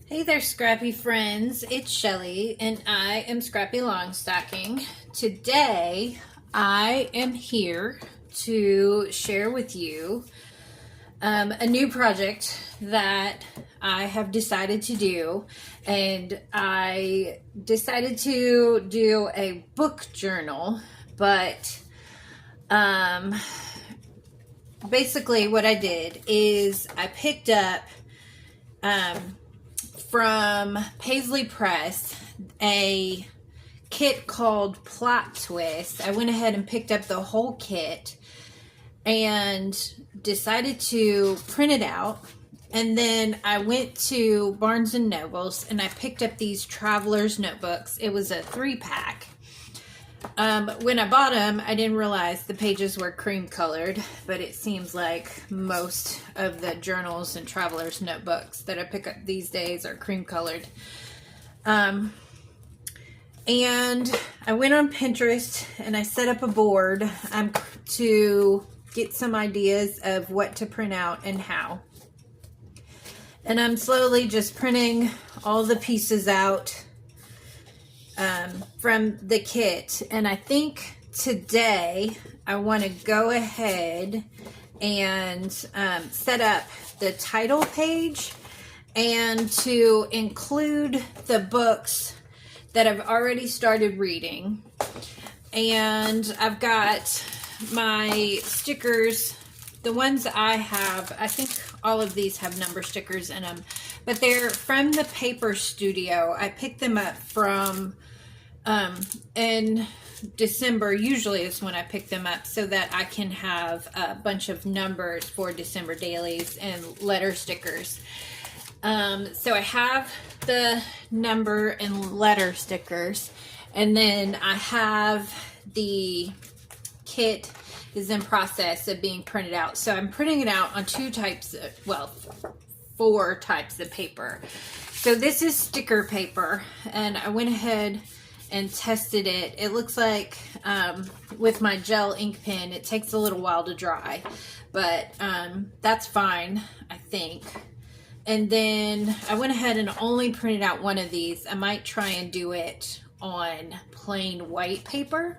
Hey there, Scrappy friends. It's Shelly, and I am Scrappy Longstocking. Today, I am here to share with you a new project that I have decided to do, and I decided to do a book journal, but basically what I did is I picked up from Paislee Press a kit called Plot Twist. I went ahead and picked up the whole kit and decided to print it out. And then I went to Barnes and Nobles and I picked up these traveler's notebooks. It was a 3-pack. When I bought them, I didn't realize the pages were cream colored, but it seems like most of the journals and traveler's notebooks that I pick up these days are cream colored. And I went on Pinterest and I set up a board to get some ideas of what to print out and how. And I'm slowly just printing all the pieces out from the kit. And I think today I want to go ahead and set up the title page and to include the books that I've already started reading. And I've got my stickers, the ones I have, I think all of these have number stickers in them, but they're from the Paper Studio. I picked them up from in December, usually is when I pick them up, so that I can have a bunch of numbers for December dailies and letter stickers. So I have the number and letter stickers, and then I have the kit is in process of being printed out. So I'm printing it out on 4 types of paper. So this is sticker paper, and I went ahead and tested it. It looks like with my gel ink pen, it takes a little while to dry, but that's fine, I think. And then I went ahead and only printed out one of these. I might try and do it on plain white paper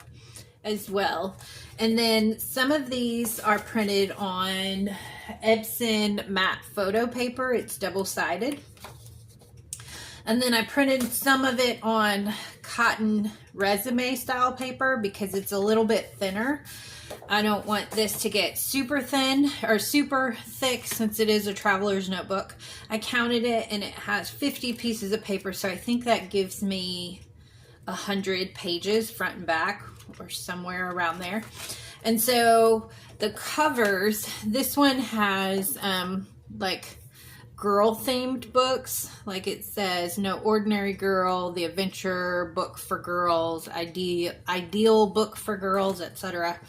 as well. And then some of these are printed on Epson matte photo paper. It's double-sided. And then I printed some of it on cotton resume style paper because it's a little bit thinner. I don't want this to get super thin or super thick since it is a traveler's notebook. I counted it and it has 50 pieces of paper, so I think that gives me 100 pages front and back or somewhere around there. And so the covers, this one has like girl themed books, like it says No Ordinary Girl, The Adventure Book for Girls, Ideal Book for Girls, etc.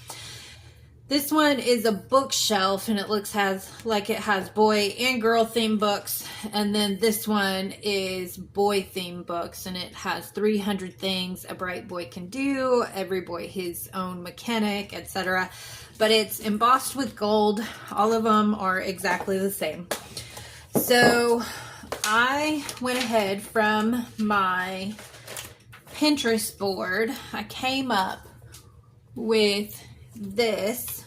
This one is a bookshelf, and it like it has boy and girl themed books. And then this one is boy themed books, and it has 300 things a bright boy can do, every boy his own mechanic, etc. But it's embossed with gold. All of them are exactly the same. So I went ahead from my Pinterest board. I came up with this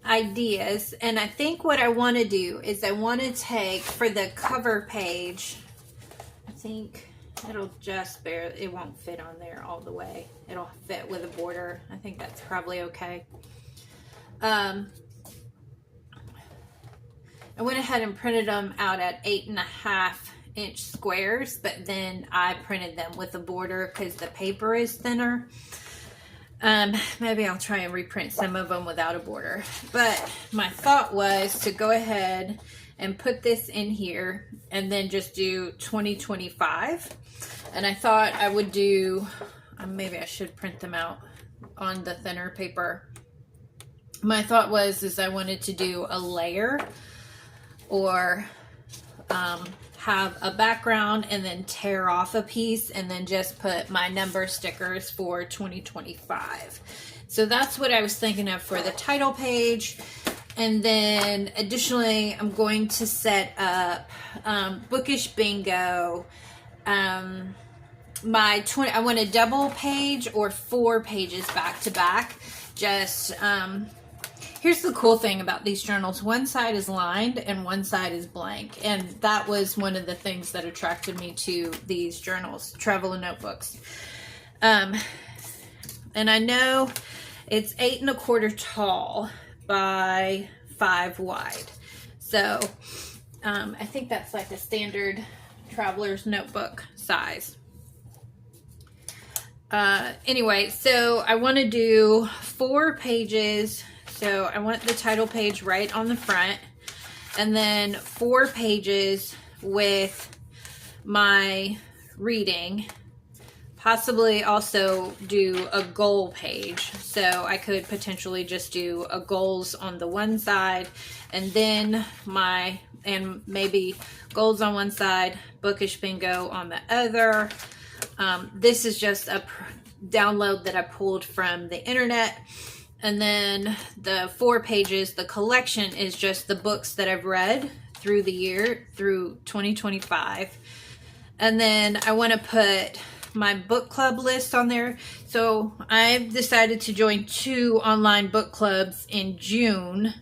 ideas, and I think what I want to do is I want to take for the cover page, I think it'll just it won't fit on there all the way. It'll fit with a border. I think that's probably okay. I went ahead and printed them out at 8.5-inch squares, but then I printed them with a border because the paper is thinner. Maybe I'll try and reprint some of them without a border. But my thought was to go ahead and put this in here and then just do 2025. And I thought I would do, maybe I should print them out on the thinner paper. My thought is I wanted to do a layer, or have a background and then tear off a piece and then just put my number stickers for 2025. So that's what I was thinking of for the title page. And then additionally, I'm going to set up bookish bingo. I want a double page or 4 pages back to back. Just here's the cool thing about these journals. One side is lined and one side is blank. And that was one of the things that attracted me to these journals, travel and notebooks. And I know it's 8 1/4 tall by 5 wide. So I think that's like a standard traveler's notebook size. Anyway, so I want to do 4 pages. So I want the title page right on the front, and then 4 pages with my reading. Possibly also do a goal page. So I could potentially just do a goals on the one side, and then maybe goals on one side, bookish bingo on the other. This is just a download that I pulled from the internet. And then the 4 pages, the collection is just the books that I've read through the year, through 2025. And then I want to put my book club list on there. So I've decided to join 2 online book clubs in June.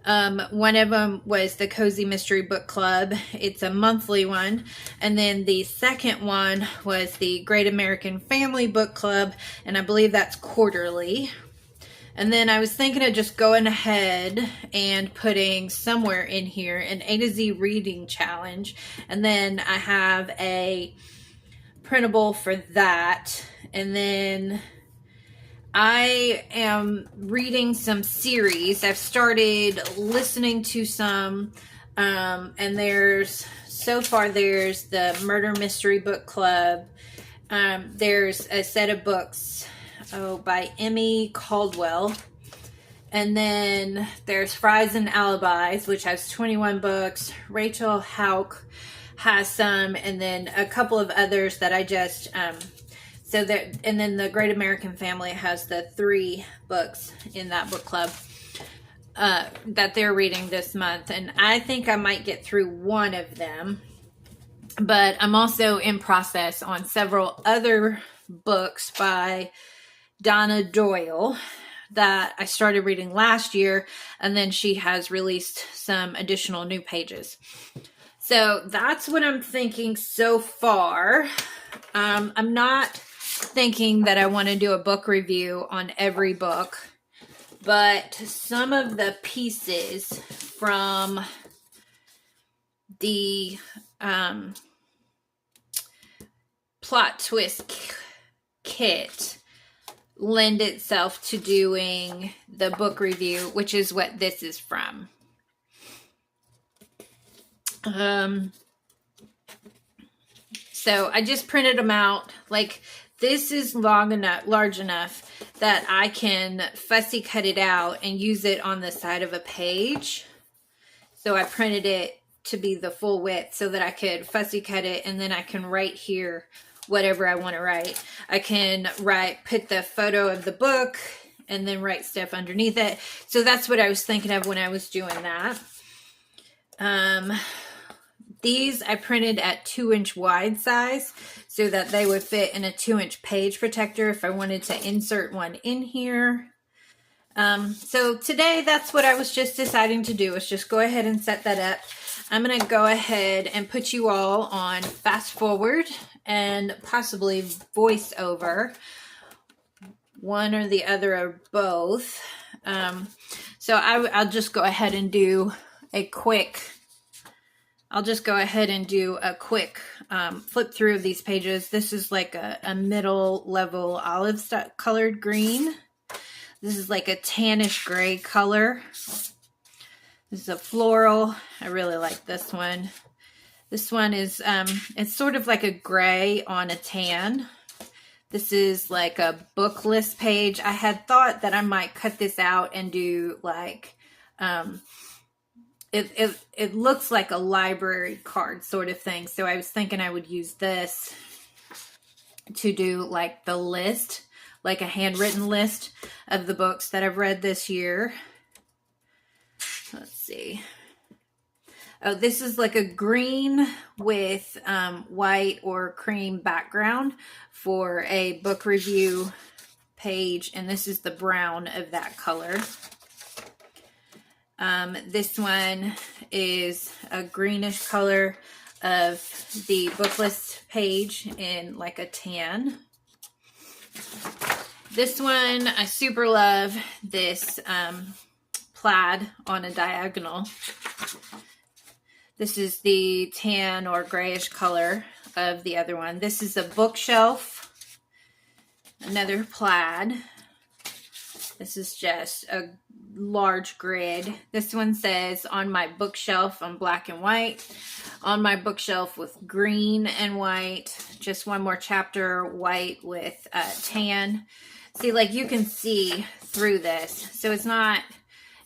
One of them was the Cozy Mystery Book Club. It's a monthly one. And then the second one was the Great American Family Book Club, and I believe that's quarterly. And then I was thinking of just going ahead and putting somewhere in here an A to Z reading challenge. And then I have a printable for that. And then I am reading some series. I've started listening to some, and there's the Murder Mystery Book Club. There's a set of books by Emmy Caldwell. And then there's Fries and Alibis, which has 21 books. Rachel Hauk has some, and then a couple of others that I just, and then the Great American Family has the 3 books in that book club that they're reading this month. And I think I might get through one of them. But I'm also in process on several other books by Donna Doyle that I started reading last year, and then she has released some additional new pages. So that's what I'm thinking so far. I'm not thinking that I want to do a book review on every book, but some of the pieces from the Plot Twist kit lend itself to doing the book review, which is what this is from. So I just printed them out. Like, this is large enough that I can fussy cut it out and use it on the side of a page. So I printed it to be the full width so that I could fussy cut it, and then I can write here whatever I want to write. I can put the photo of the book and then write stuff underneath it. So that's what I was thinking of when I was doing that. These I printed at 2-inch wide size so that they would fit in a 2-inch page protector if I wanted to insert one in here. So today that's what I was just deciding to do, is just go ahead and set that up. I'm going to go ahead and put you all on fast forward and possibly voice over, one or the other or both. So I'll just go ahead and do a quick flip through of these pages. This is like a middle level olive colored green. This is like a tannish gray color. This is a floral. I really like this one. This one is, it's sort of like a gray on a tan. This is like a book list page. I had thought that I might cut this out and do like, it looks like a library card sort of thing. So I was thinking I would use this to do like the list, like a handwritten list of the books that I've read this year. let's see. Oh, this is like a green with white or cream background for a book review page, and this is the brown of that color. This one is a greenish color of the book list page in like a tan. This one, I super love this plaid on a diagonal. This is the tan or grayish color of the other one. This is a bookshelf, another plaid. This is just a large grid. This one says on my bookshelf on black and white, on my bookshelf with green and white, just one more chapter, white with tan. See, like you can see through this. So it's not,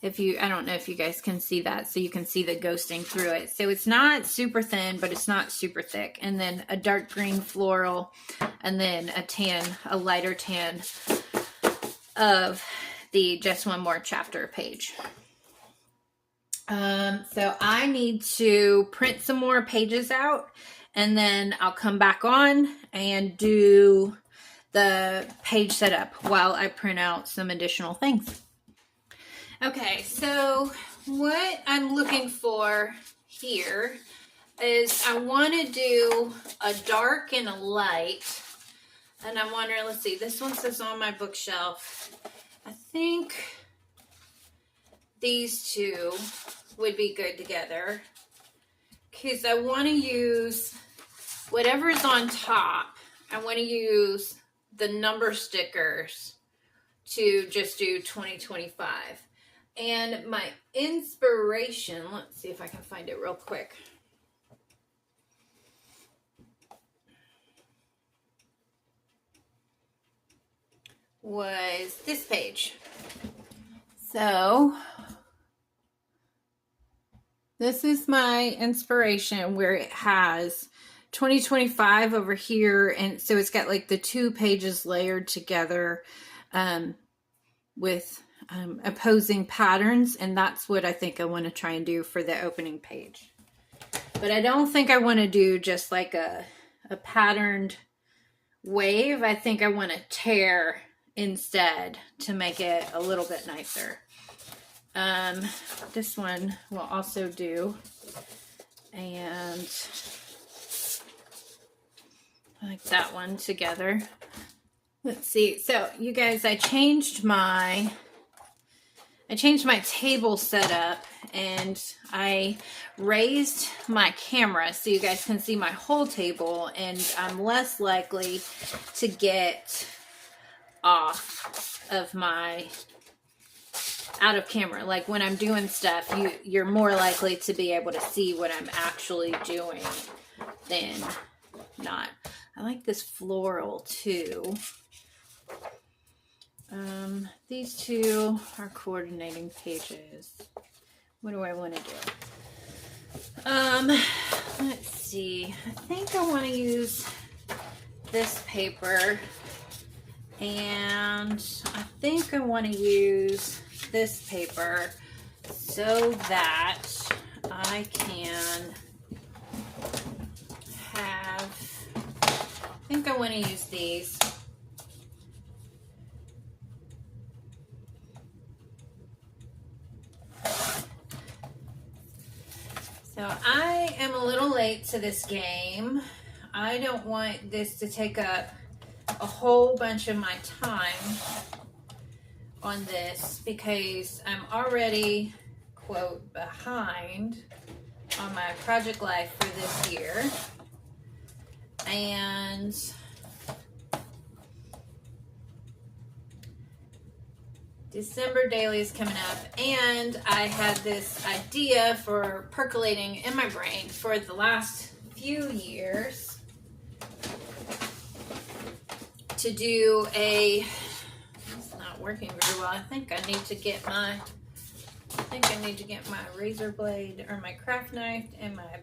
I don't know if you guys can see that, so you can see the ghosting through it. So it's not super thin, but it's not super thick. And then a dark green floral, and then a tan, a lighter tan of the just one more chapter page. So I need to print some more pages out, and then I'll come back on and do the page setup while I print out some additional things. Okay, so what I'm looking for here is I want to do a dark and a light. And I'm wondering, let's see, this one says on my bookshelf. I think these two would be good together because I want to use whatever is on top. I want to use the number stickers to just do 2025. And my inspiration, let's see if I can find it real quick. Was this page. So this is my inspiration where it has 2025 over here, and so it's got like the 2 pages layered together with opposing patterns, and that's what I think I want to try and do for the opening page. But I don't think I want to do just like a patterned wave. I think I want to tear instead to make it a little bit nicer. This one will also do, and I like that one together. Let's see. So you guys, I changed my table setup, and I raised my camera so you guys can see my whole table, and I'm less likely to get off of my out of camera. Like when I'm doing stuff, you're more likely to be able to see what I'm actually doing than not. I like this floral too. These two are coordinating pages. What do I want to do? Let's see. I think I want to use this paper, and I think I want to use this paper so that I can have, I think I want to use these. So I am a little late to this game. I don't want this to take up a whole bunch of my time on this because I'm already, quote, behind on my project life for this year. And December daily is coming up, and I had this idea for percolating in my brain for the last few years to do a, it's not working very well. I think I need to get my razor blade or my craft knife and my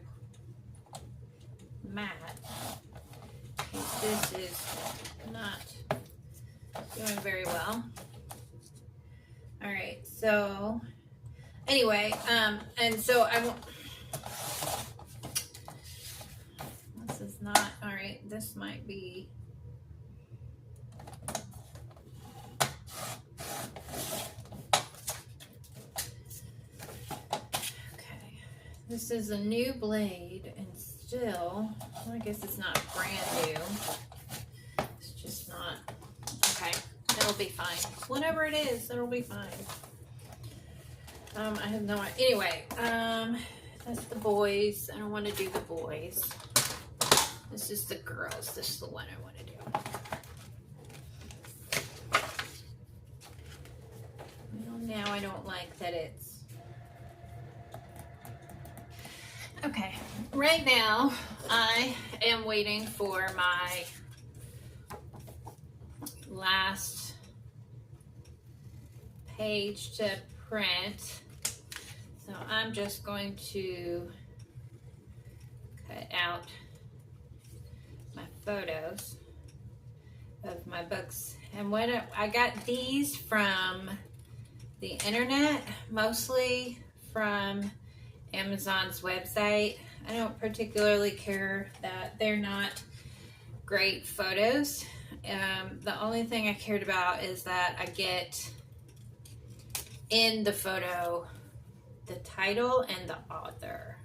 mat. This is not doing very well. All right, so Anyway, and so I won't. This is not all right. This might be. Okay, this is a new blade, and still, well, I guess it's not brand new. It's just not. Okay, it'll be fine. Whatever it is, it'll be fine. I have no idea. Anyway, that's the boys. I don't want to do the boys. This is the girls. This is the one I want to do. Well, now I don't like that it's... Okay, right now I am waiting for my last page to print. So I'm just going to cut out my photos of my books. And what I got these from the internet, mostly from Amazon's website. I don't particularly care that they're not great photos. The only thing I cared about is that I get in the photo the title and the author.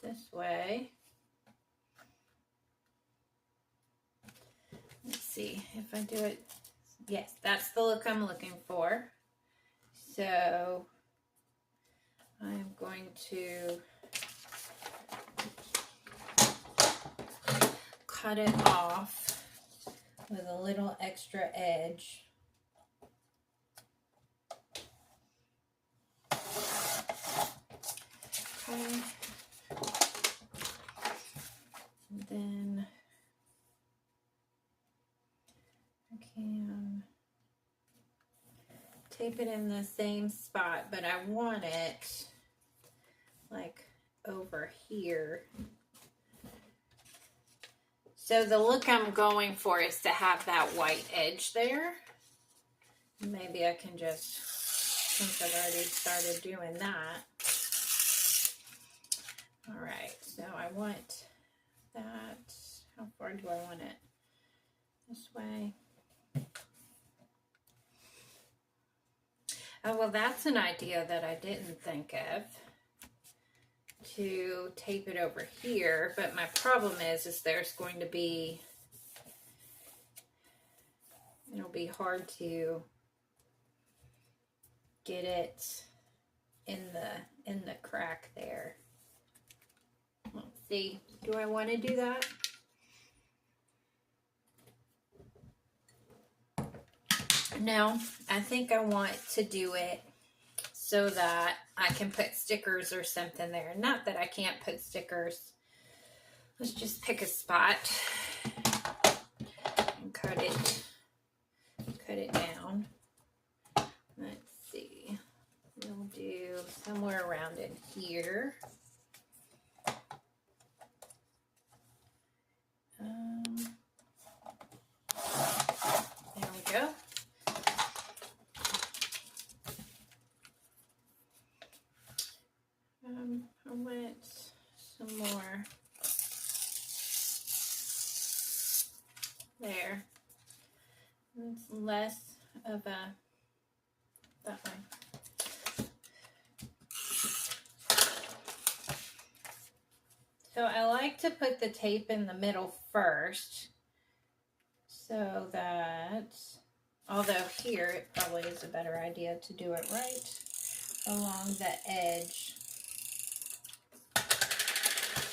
This way. Let's see if I do it. Yes, that's the look I'm looking for. So I'm going to cut it off with a little extra edge. Okay. And then I can tape it in the same spot, but I want it like over here. So the look I'm going for is to have that white edge there. Maybe I can just, since I've already started doing that. All right, so I want that. How far do I want it? This way. Oh, well, that's an idea that I didn't think of, to tape it over here. But my problem is there's going to be, it'll be hard to get it in the crack there. Let's see. Do I want to do that? No, I think I want to do it so that I can put stickers or something there. Not that I can't put stickers. Let's just pick a spot and cut it down. Let's see. We'll do somewhere around in here. There we go. I want some more there. It's less of a, that one. So I like to put the tape in the middle first, so that, although here it probably is a better idea to do it right along the edge,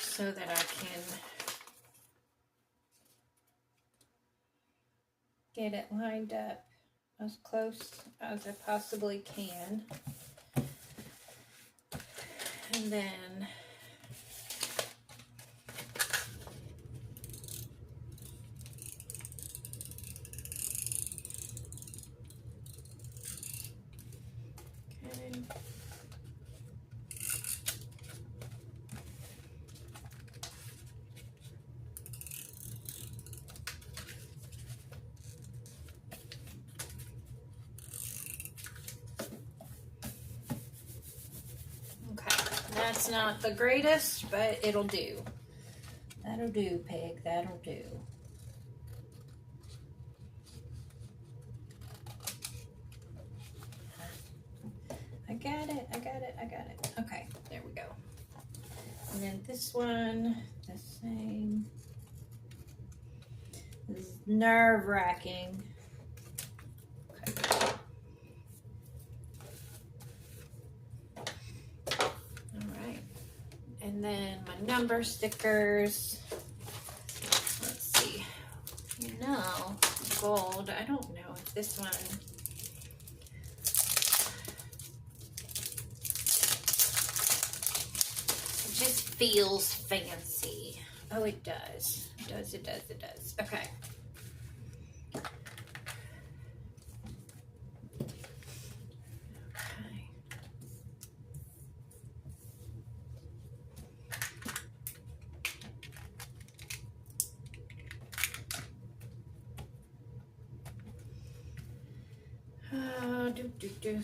so that I can get it lined up as close as I possibly can. And then that's not the greatest, but it'll do. That'll do, pig. That'll do. I got it. I got it. I got it. Okay, there we go. And then this one, the same. This is nerve-wracking. And then my number stickers. Let's see. Gold. I don't know if this one. It just feels fancy. Oh, it does. It does, it does, it does. Okay.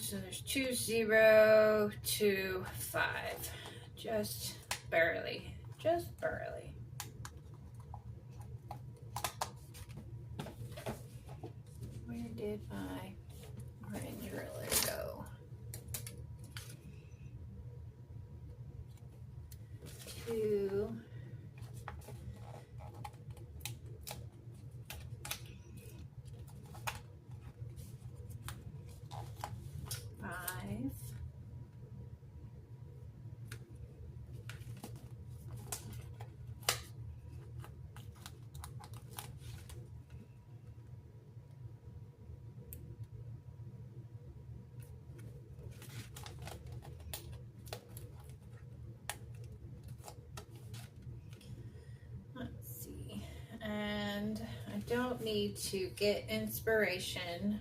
So there's 2, 0, 2, 5. Just barely. Just barely. Where did my orange ruler go? 2. 5. Let's see. And I don't need to get inspiration.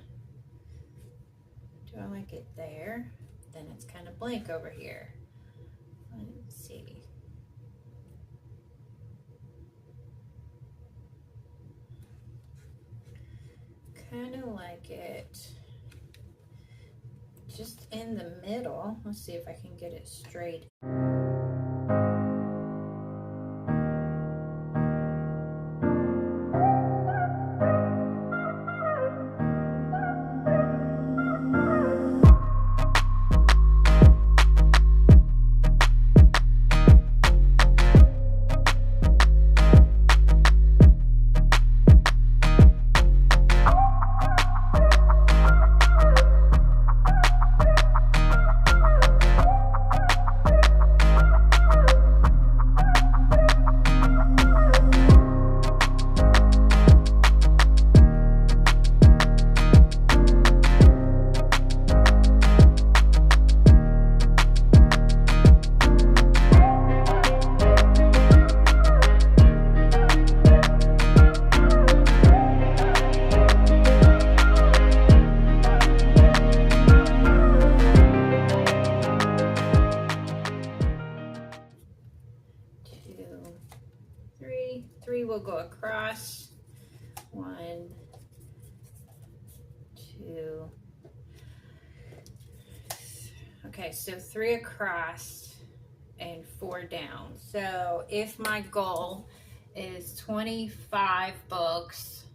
Do I like it there? Then it's kind of blank over here. Let's see. Kind of like it just in the middle. Let's see if I can get it straight. 1, 2. Okay, so 3 across and 4 down. So if my goal is 25 books,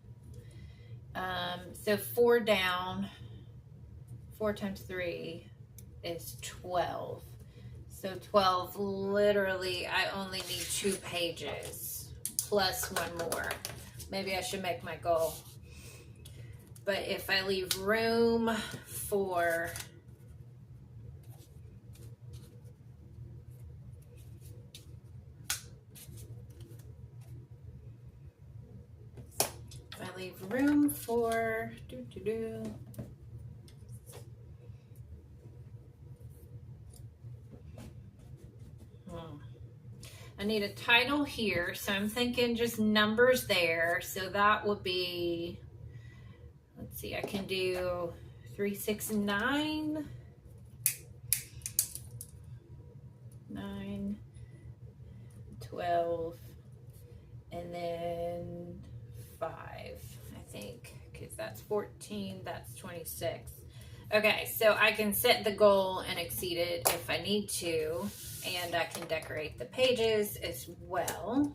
so 4 down, 4 times 3 is 12. So 12, literally, I only need 2 pages plus 1 more. Maybe I should make my goal. But if I leave room for I need a title here, so I'm thinking just numbers there. So that would be, let's see, I can do 3, 6, 9, 9, 12, and then 5, I think, because that's 14, that's 26. Okay, so I can set the goal and exceed it if I need to, and I can decorate the pages as well.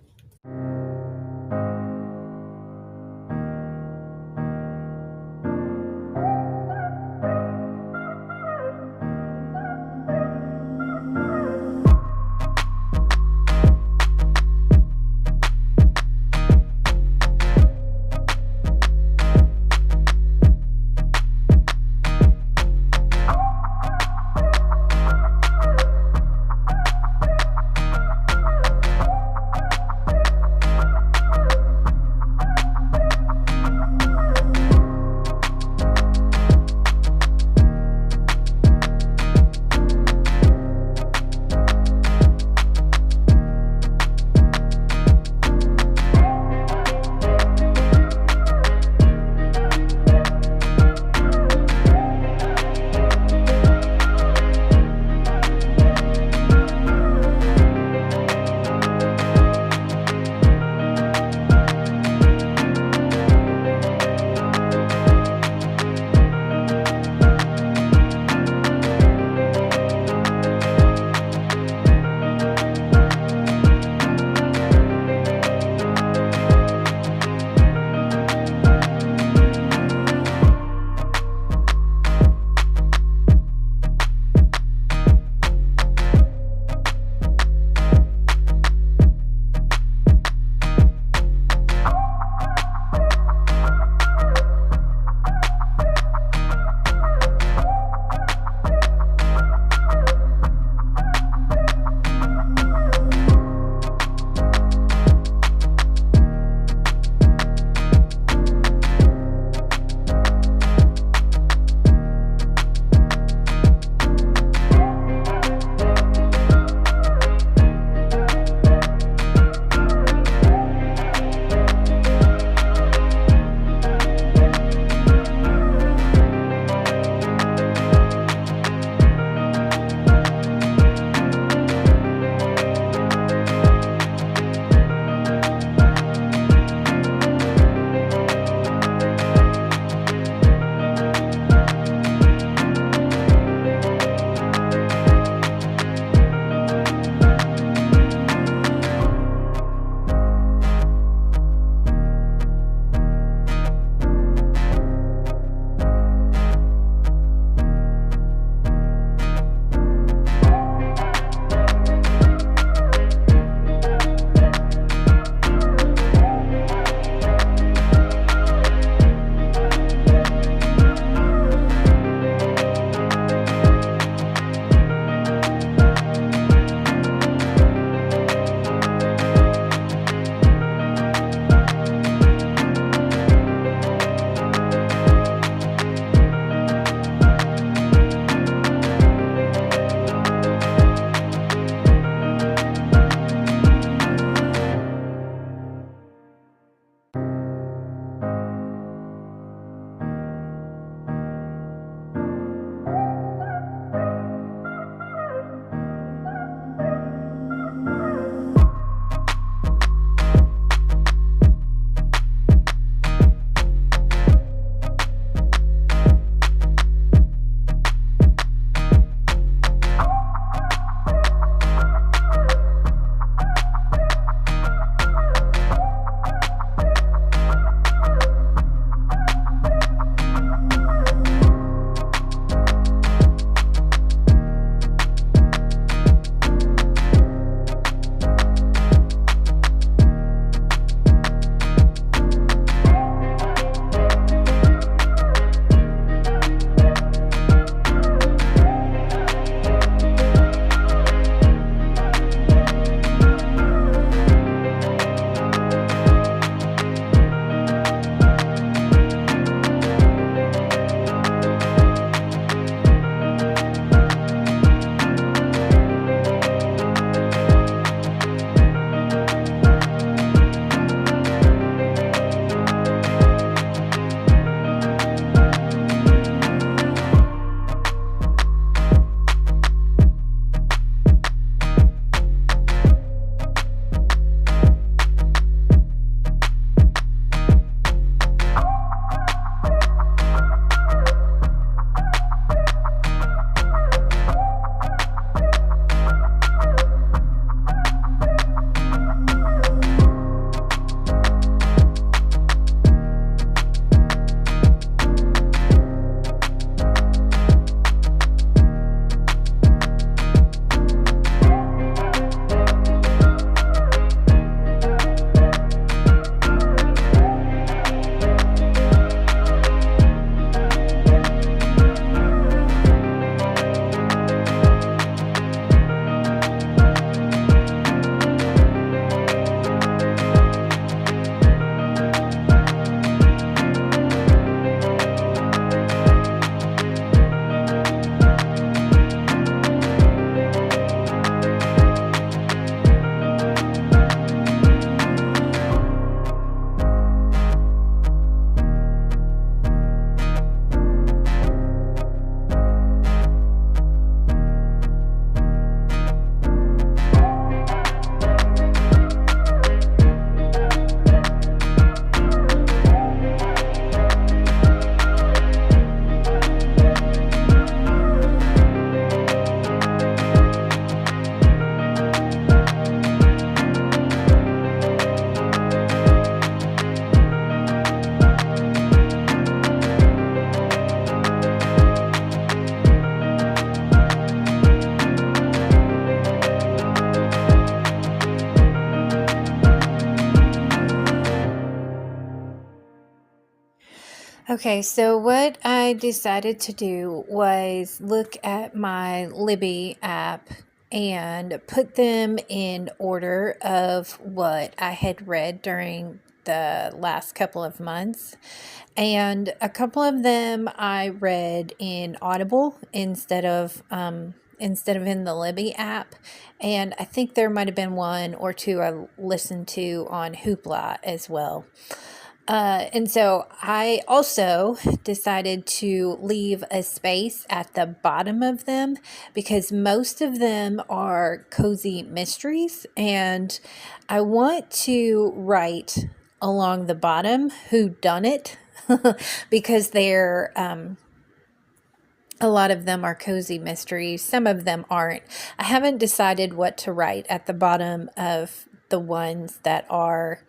Okay, so what I decided to do was look at my Libby app and put them in order of what I had read during the last couple of months. And a couple of them I read in Audible instead of in the Libby app. And I think there might have been one or two I listened to on Hoopla as well. And so I also decided to leave a space at the bottom of them because most of them are cozy mysteries, and I want to write along the bottom who done it because they're a lot of them are cozy mysteries. Some of them aren't. I haven't decided what to write at the bottom of the ones that are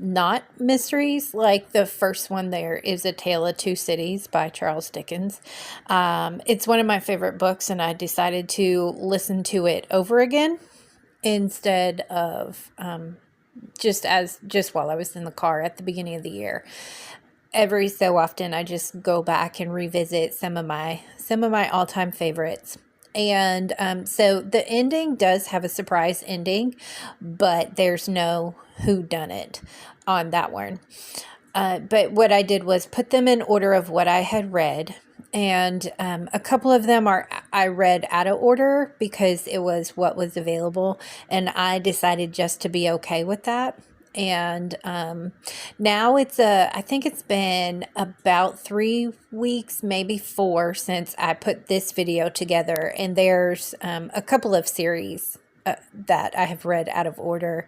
not mysteries. Like the first one there is A Tale of Two Cities by Charles Dickens. It's one of my favorite books, and I decided to listen to it over again instead of just while I was in the car at the beginning of the year. Every so often I just go back and revisit some of my all-time favorites. And so the ending does have a surprise ending, but there's no whodunit on that one. But what I did was put them in order of what I had read. And a couple of them I read out of order because it was what was available. And I decided just to be okay with that. And now I think it's been about 3 weeks, maybe 4, since I put this video together. And there's a couple of series that I have read out of order.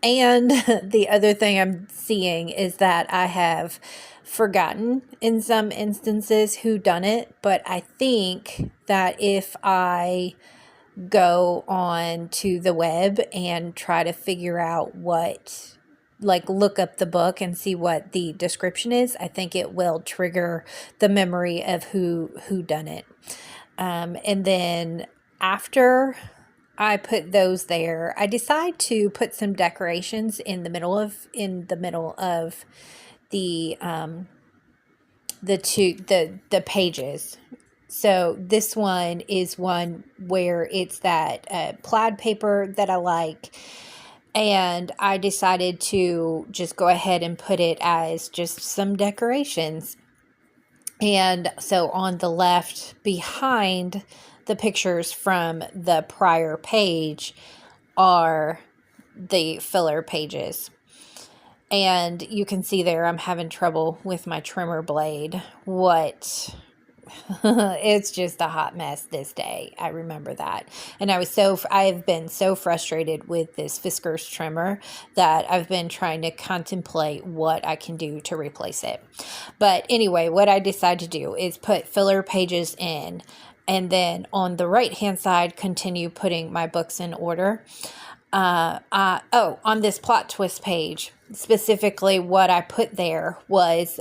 And the other thing I'm seeing is that I have forgotten in some instances who done it, but I think that if I go on to the web and try to figure out look up the book and see what the description is, I think it will trigger the memory of who done it. And then after I put those there, I decide to put some decorations in the middle of the pages. So this one is one where it's that plaid paper that I like, and I decided to just go ahead and put it as just some decorations. And so on the left behind the pictures from the prior page are the filler pages. And you can see there I'm having trouble with my trimmer blade. It's just a hot mess this day. I remember that. And I have been so frustrated with this Fiskars trimmer that I've been trying to contemplate what I can do to replace it. But anyway, what I decided to do is put filler pages in, and then on the right hand side, continue putting my books in order. On this plot twist page, specifically what I put there was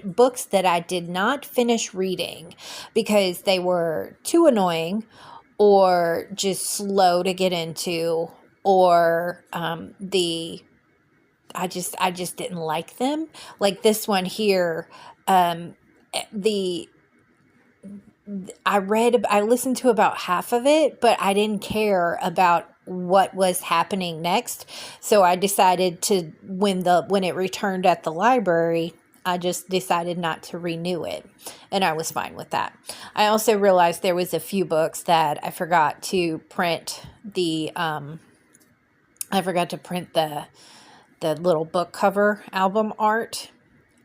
books that I did not finish reading because they were too annoying or just slow to get into, or I just didn't like them. Like this one here, I listened to about half of it, but I didn't care about what was happening next. So I decided to, when it returned at the library, I just decided not to renew it, and I was fine with that. I also realized there was a few books that I forgot to print the little book cover album art.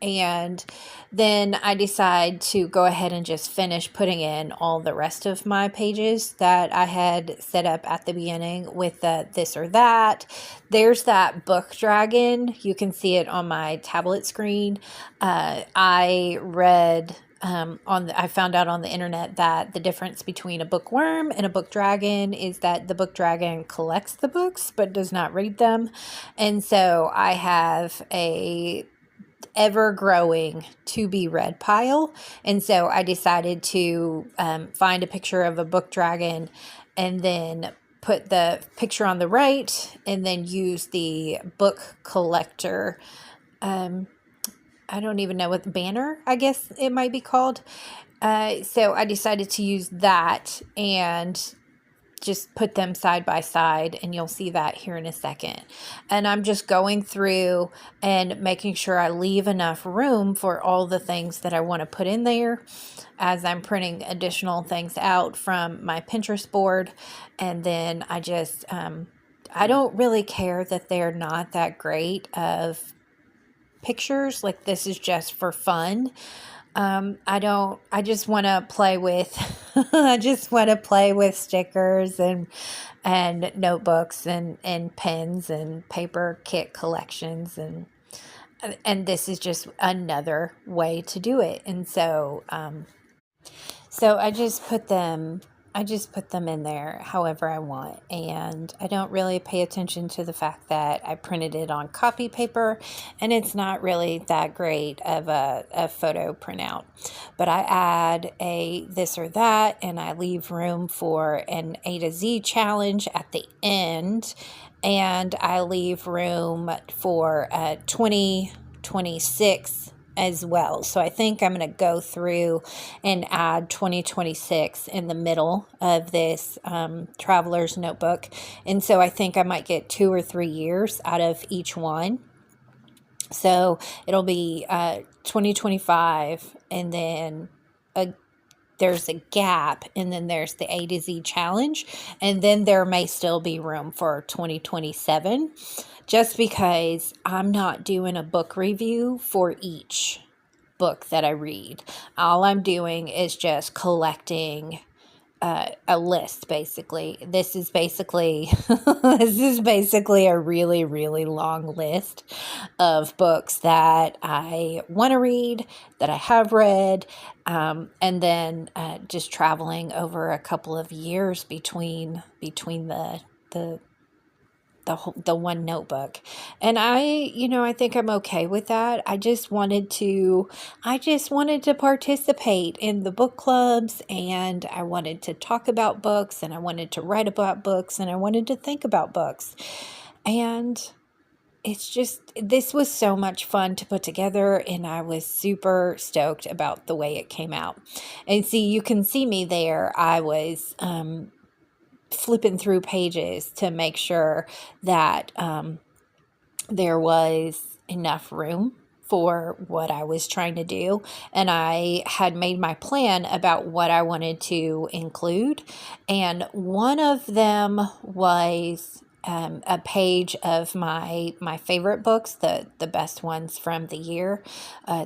And then I decide to go ahead and just finish putting in all the rest of my pages that I had set up at the beginning with the this or that. There's that book dragon. You can see it on my tablet screen. I read I found out on the internet that the difference between a bookworm and a book dragon is that the book dragon collects the books but does not read them. And so I have a ever-growing to-be-read pile, and so I decided to find a picture of a book dragon and then put the picture on the right and then use the book collector I don't even know what the banner, I guess it might be called. So I decided to use that and just put them side by side, and you'll see that here in a second. And I'm just going through and making sure I leave enough room for all the things that I want to put in there as I'm printing additional things out from my Pinterest board. And then I just, I don't really care that they're not that great of pictures. Like, this is just for fun. I just want to play with, I just want to play with stickers and notebooks and pens and paper kit collections. And this is just another way to do it. And so, so I just put them in there however I want, and I don't really pay attention to the fact that I printed it on copy paper and it's not really that great of a photo printout. But I add a this or that, and I leave room for an A to Z challenge at the end, and I leave room for 2026 as well. So I think I'm going to go through and add 2026 in the middle of this traveler's notebook. And so I think I might get 2 or 3 years out of each one. So it'll be 2025, and then there's a gap, and then there's the A to Z challenge, and then there may still be room for 2027, just because I'm not doing a book review for each book that I read. All I'm doing is just collecting a list, basically. This is basically a really, really long list of books that I want to read, that I have read, and then just traveling over a couple of years between the one notebook. And I think I'm okay with that. I just wanted to participate in the book clubs, and I wanted to talk about books, and I wanted to write about books, and I wanted to think about books. And this was so much fun to put together, and I was super stoked about the way it came out. And see, you can see me there. I was flipping through pages to make sure that there was enough room for what I was trying to do. And I had made my plan about what I wanted to include. And one of them was a page of my favorite books, the best ones from the year,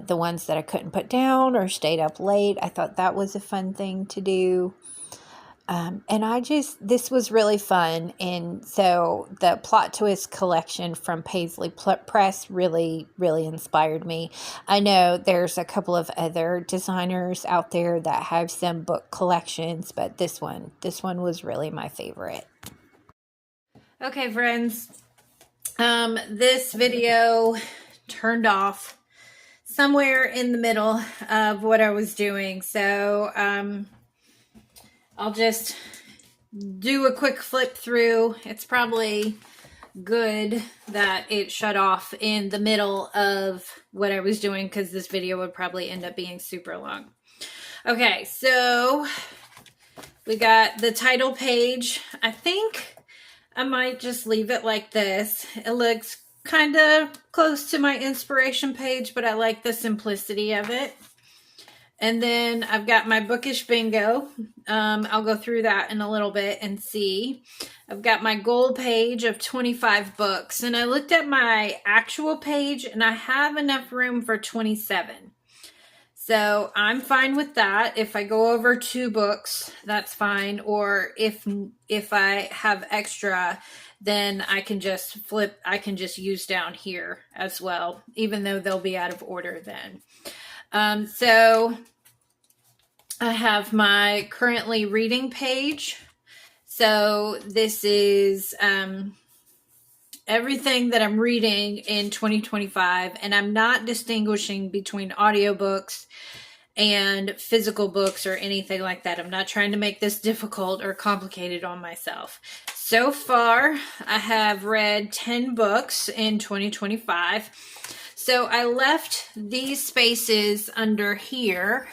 the ones that I couldn't put down or stayed up late. I thought that was a fun thing to do. And this was really fun. And so the Plot Twist collection from Paislee Press really, really inspired me. I know there's a couple of other designers out there that have some book collections, but this one was really my favorite. Okay, friends, this video turned off somewhere in the middle of what I was doing. So, I'll just do a quick flip through. It's probably good that it shut off in the middle of what I was doing, because this video would probably end up being super long. Okay, so we got the title page. I think I might just leave it like this. It looks kind of close to my inspiration page, but I like the simplicity of it. And then I've got my bookish bingo. I'll go through that in a little bit and see. I've got my goal page of 25 books. And I looked at my actual page, and I have enough room for 27. So I'm fine with that. If I go over 2 books, that's fine. Or if I have extra, then I can just flip. I can just use down here as well, even though they'll be out of order then. So I have my currently reading page. So this is everything that I'm reading in 2025, and I'm not distinguishing between audiobooks and physical books or anything like that. I'm not trying to make this difficult or complicated on myself. So far, I have read 10 books in 2025. So I left these spaces under here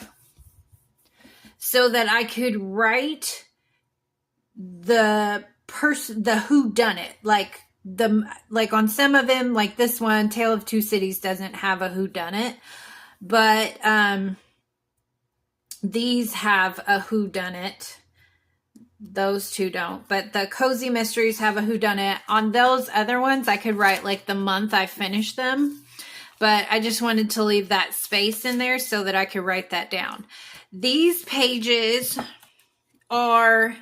so that I could write the whodunit, like on some of them, like this one, Tale of Two Cities, doesn't have a whodunit, but these have a whodunit. Those two don't, but the Cozy Mysteries have a whodunit. On those other ones, I could write like the month I finished them, but I just wanted to leave that space in there so that I could write that down. These pages are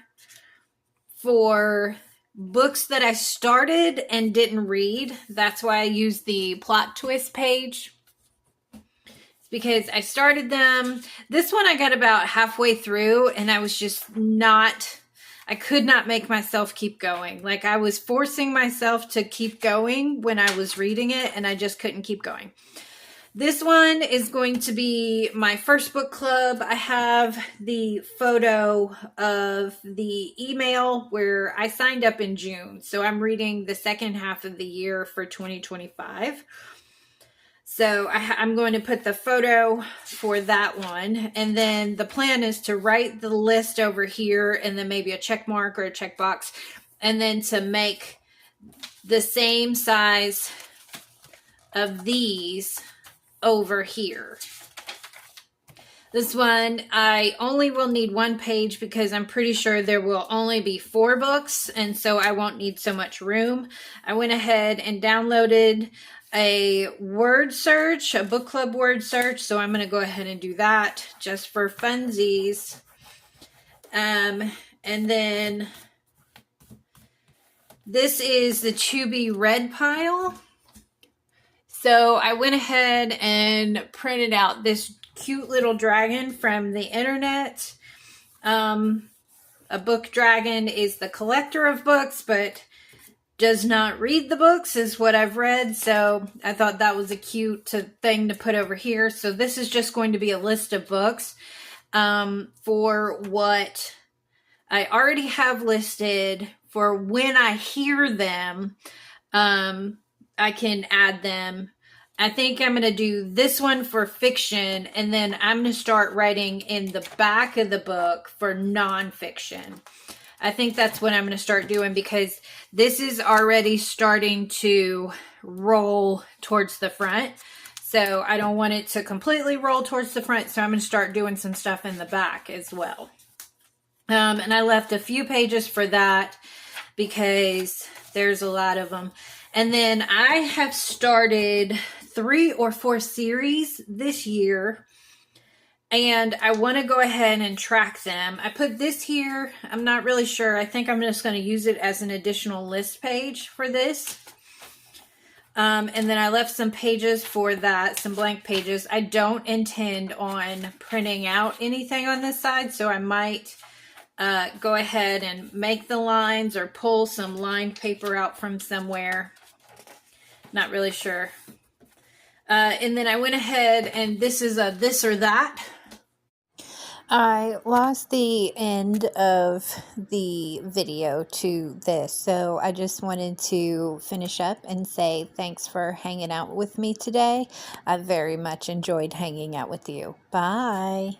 for books that I started and didn't read. That's why I use the plot twist page, because I started them. This one I got about halfway through and I was just I could not make myself keep going. Like, I was forcing myself to keep going when I was reading it, and I just couldn't keep going. This one is going to be my first book club. I have the photo of the email where I signed up in June. So I'm reading the second half of the year for 2025. So I'm going to put the photo for that one. And then the plan is to write the list over here and then maybe a check mark or a checkbox. And then to make the same size of these over here. This one, I only will need one page because I'm pretty sure there will only be 4 books. And so I won't need so much room. I went ahead and downloaded a word search, a book club word search. So I'm going to go ahead and do that just for funsies. And then this is the to be read pile. So I went ahead and printed out this cute little dragon from the internet. A book dragon is the collector of books, but does not read the books, is what I've read. So I thought that was a cute thing to put over here. So this is just going to be a list of books for what I already have listed. For when I hear them, I can add them. I think I'm going to do this one for fiction, and then I'm going to start writing in the back of the book for nonfiction. I think that's what I'm going to start doing, because this is already starting to roll towards the front. So I don't want it to completely roll towards the front. So I'm going to start doing some stuff in the back as well. And I left a few pages for that because there's a lot of them. And then I have started 3 or 4 series this year, and I want to go ahead and track them. I put this here. I'm not really sure. I think I'm just going to use it as an additional list page for this. And then I left some pages for that, some blank pages. I don't intend on printing out anything on this side, so I might go ahead and make the lines or pull some lined paper out from somewhere. Not really sure. And then I went ahead, and this is a this or that. I lost the end of the video to this, so I just wanted to finish up and say thanks for hanging out with me today. I very much enjoyed hanging out with you. Bye.